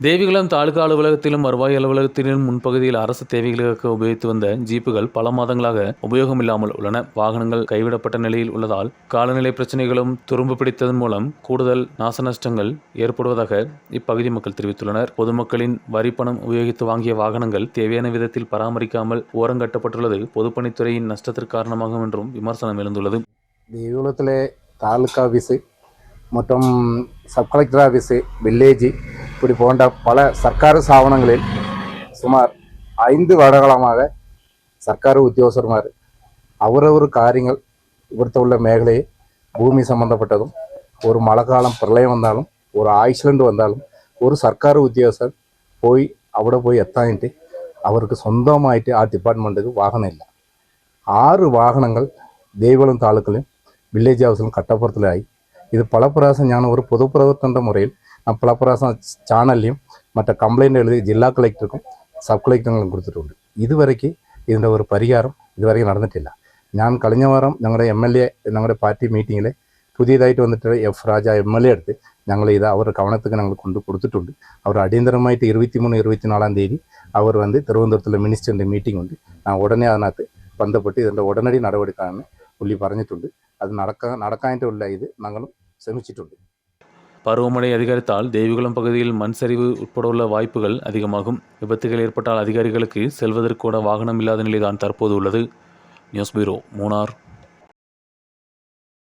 தேவிகுளம் தாலுகா அலுவலகத்திலும் வருவாய் அலுவலகத்திலும் முன்பகுதியில் அரசு தேவைகளுக்கு உபயோகித்து வந்த ஜீப்புகள் பல மாதங்களாக உபயோகமில்லாமல் உள்ளன. வாகனங்கள் கைவிடப்பட்ட நிலையில் உள்ளதால் காலநிலை பிரச்சனைகளும் துரும்பு பிடித்ததன் மூலம் கூடுதல் நாச நஷ்டங்கள் ஏற்படுவதாக இப்பகுதி மக்கள் தெரிவித்துள்ளனர். பொதுமக்களின் வரி பணம் உபயோகித்து வாங்கிய வாகனங்கள் தேவையான விதத்தில் பராமரிக்காமல் ஓரங்கட்டப்பட்டுள்ளது பொதுப்பணித்துறையின் நஷ்டத்திற்கு காரணமாகும் என்றும் விமர்சனம் எழுந்துள்ளது. தேவிகுளத்திலே தாலுகா ஆஃபீஸு மற்றும் சப் கலெக்டர் ஆஃபீஸு, வில்லேஜ் இப்படி போன்ற பல சர்க்கார் ஸ்தாபனங்களில் சுமார் 5 வருடகாலமாக സർക്കാർ ഉദ്യോഗസ്ഥന്മാർ അവരവർ കാര്യങ്ങൾ ഇവിടുത്തെ ഉള്ള മേഖലയെ ഭൂമി സംബന്ധപ്പെട്ടതും ഒരു മഴക്കാലം പ്രളയം വന്നാലും ഒരു ആക്സിഡൻറ്റ് വന്നാലും ഒരു സർക്കാർ ഉദ്യോഗസ്ഥൻ അവിടെ പോയി എത്താനായിട്ട് അവർക്ക് സ്വന്തമായിട്ട് ആ ഡിപ്പാർട്ട്മെൻറ്റിൽ വാഹനമില്ല. 6 വാഹനങ്ങൾ ദേവികുളം താലൂക്കിലും വില്ലേജ് ഹൗസിലും കട്ടപ്പുറത്തിലായി. ഇത് പല പ്രാവശ്യം ഞാൻ ഒരു പൊതുപ്രവർത്തകൻ്റെ മുറയിൽ പല പ്രാവശ്യം ചാനലിലും മറ്റേ കംപ്ലൈൻറ്റ് എഴുതി ജില്ലാ കളക്ടർക്കും സബ് കളക്ടറിനും കൊടുത്തിട്ടുണ്ട്. ഇതുവരേക്ക് ഇതിൻ്റെ ഒരു പരിഹാരം ഇതുവരെ നടന്നിട്ടില്ല. ഞാൻ കഴിഞ്ഞ വാരം ഞങ്ങളുടെ MLA ഞങ്ങളുടെ പാർട്ടി മീറ്റിങ്ങിൽ പുതിയതായിട്ട് വന്നിട്ട് F. രാജ MLA അടുത്ത് ഞങ്ങൾ ഇത് അവരുടെ കവണത്തേക്ക് ഞങ്ങൾ കൊടുത്തിട്ടുണ്ട്. അവർ അടിയന്തരമായിട്ട് 23, 24 തീയതി അവർ വന്ന് തിരുവനന്തപുരത്തുള്ള മിനിസ്റ്ററിൻ്റെ മീറ്റിംഗ് ഉണ്ട്. ഞാൻ ഉടനെ അതിനകത്ത് ബന്ധപ്പെട്ട് ഇതിൻ്റെ ഉടനടി നടപടിക്കാണെന്ന് പുള്ളി പറഞ്ഞിട്ടുണ്ട്. അത് നടക്കാനായിട്ടുള്ള ഇത് ഞങ്ങളും ശ്രമിച്ചിട്ടുണ്ട്. பருவமழை அதிகரித்தால் தேவிகுளம் பகுதியில் மண் சரிவு உட்பட உள்ள வாய்ப்புகள் அதிகமாகும். விபத்துகள் ஏற்பட்டால் அதிகாரிகளுக்கு செல்வதற்கூட வாகனம் இல்லாத நிலைதான் தற்போது உள்ளது. News bureau, Munnar.